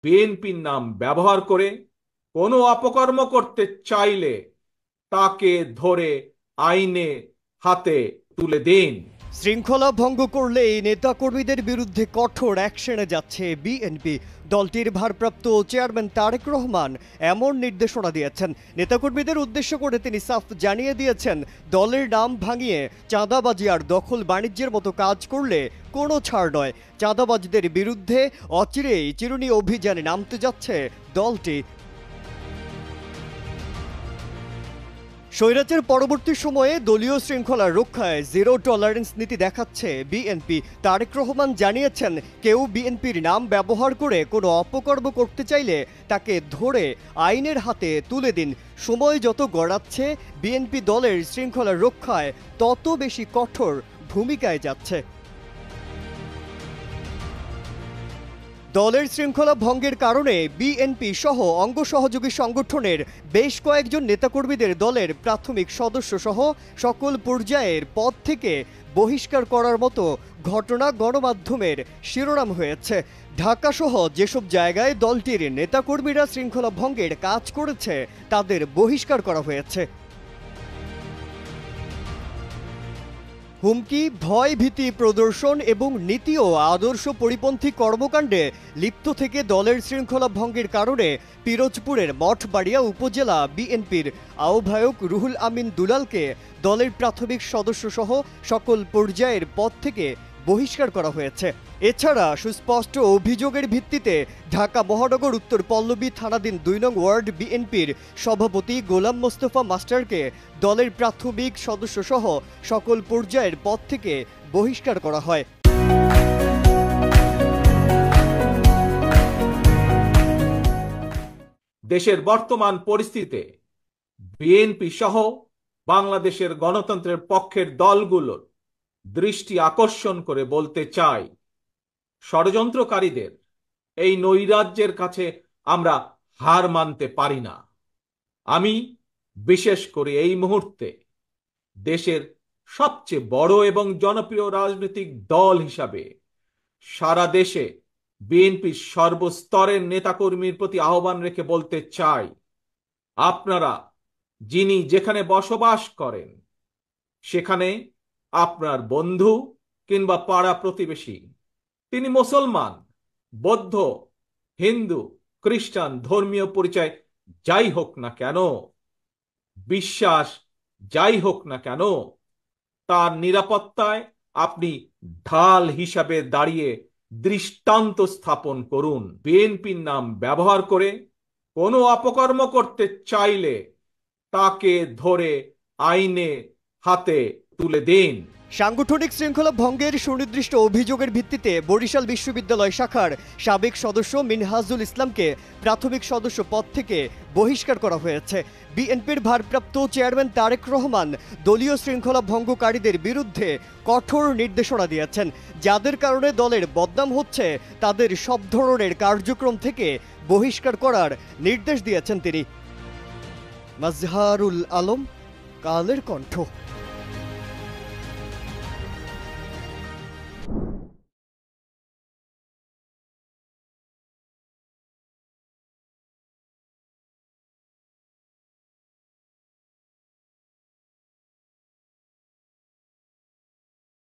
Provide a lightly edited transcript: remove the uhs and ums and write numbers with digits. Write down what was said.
বিএনপির নাম ব্যবহার করে কোনো অপকর্ম করতে চাইলে তাকে ধরে আইনে হাতে তুলে দিন। শৃঙ্খলা ভঙ্গ করলে নেতাকর্মীদের বিরুদ্ধে কঠোর অ্যাকশনে যাচ্ছে বিএনপি। দলটির ভারপ্রাপ্ত চেয়ারম্যান তারেক রহমান এমন নির্দেশনা দিয়েছেন। নেতাকর্মীদের উদ্দেশ্য করে তিনি সাফ জানিয়ে দিয়েছেন, দলের নাম ভাঙিয়ে চাঁদাবাজি আর দখল বাণিজ্যের মতো কাজ করলে কোনো ছাড় নয়। চাঁদাবাজদের বিরুদ্ধে অচিরেই চিরুনি অভিযানে নামতে যাচ্ছে দলটি। স্বৈরাচার পরবর্তী সময়ে দলীয় শৃঙ্খলা রক্ষায় জিরো টলারেন্স নীতি দেখাচ্ছে বিএনপি। তারেক রহমান জানিয়েছেন, কেউ বিএনপির নাম ব্যবহার করে কোনো অপকর্ম করতে চাইলে তাকে ধরে আইনের হাতে তুলে দিন। সময় যত গড়াচ্ছে বিএনপি দলের শৃঙ্খলা রক্ষায় তত বেশি কঠোর ভূমিকায় যাচ্ছে। দলের শৃঙ্খলা ভঙ্গের কারণে বিএনপি সহ অঙ্গ সহযোগী সংগঠনের বেশ কয়েকজন নেতাকর্মীদের দলের প্রাথমিক সদস্য সহ সকল পর্যায়ের পদ থেকে বহিষ্কার করার মতো ঘটনা গণমাধ্যমের শিরোনাম হয়েছে। ঢাকা সহ যেসব জায়গায় দলটির নেতাকর্মীরা শৃঙ্খলা ভঙ্গের কাজ করেছে তাদের বহিষ্কার করা হয়েছে। হুমকি, ভয় ভীতি প্রদর্শন এবং নীতি ও আদর্শ পরিপন্থী কর্মকাণ্ডে লিপ্ত থেকে দলের শৃঙ্খলা ভঙ্গের কারণে পিরোজপুরের মঠবাড়িয়া উপজেলা বিএনপির আহ্বায়ক রুহুল আমিন দুলালকে দলের প্রাথমিক সদস্য সহ সকল পর্যায়ের পদ থেকে বহিষ্কার করা হয়েছে। এছাড়া সুস্পষ্ট অভিযোগের ভিত্তিতে ঢাকা মহানগর উত্তর পল্লবী থানাধীন ২ নং ওয়ার্ড বিএনপির সভাপতি গোলাম মোস্তফা মাস্টারকে দলের প্রাথমিক সদস্য সহ সকল পর্যায়ের পদ থেকে বহিষ্কার করা হয়। দেশের বর্তমান পরিস্থিতিতে বিএনপি সহ বাংলাদেশের গণতন্ত্রের পক্ষের দলগুলোর দৃষ্টি আকর্ষণ করে বলতে চাই, ষড়যন্ত্রকারীদের এই নৈরাজ্যের কাছে আমরা হার মানতে পারি না। আমি বিশেষ করে এই মুহূর্তে দেশের সবচেয়ে বড় এবং জনপ্রিয় রাজনৈতিক দল হিসাবে সারা দেশে বিএনপির সর্বস্তরের নেতাকর্মীর প্রতি আহ্বান রেখে বলতে চাই, আপনারা যিনি যেখানে বসবাস করেন সেখানে আপনার বন্ধু কিংবা পাড়া প্রতিবেশী, তিনি মুসলমান, বৌদ্ধ, হিন্দু, খ্রিস্টান, ধর্মীয় পরিচয় যাই হোক না কেন, বিশ্বাস যাই হোক না কেন, তার নিরাপত্তায় আপনি ঢাল হিসাবে দাঁড়িয়ে দৃষ্টান্ত স্থাপন করুন। বিএনপির নাম ব্যবহার করে কোনো অপকর্ম করতে চাইলে তাকে ধরে আইনে হাতে তুলে দিন। সাংগঠনিক শৃঙ্খলা ভঙ্গের সুনির্দিষ্ট অভিযোগের ভিত্তিতে বরিশাল বিশ্ববিদ্যালয় শাখার সাবেক সদস্য মিনহাজুল ইসলামকে প্রাথমিক সদস্য পদ থেকে বহিষ্কার করা হয়েছে। বিএনপির ভারপ্রাপ্ত চেয়ারম্যান তারেক রহমান দলীয় শৃঙ্খলা ভঙ্গকারীদের বিরুদ্ধে কঠোর নির্দেশনা দিয়েছেন। যাদের কারণে দলের বদনাম হচ্ছে তাদের সব ধরনের কার্যক্রম থেকে বহিষ্কার করার নির্দেশ দিয়েছেন তিনি। মাজহারুল আলম, কালের কণ্ঠ।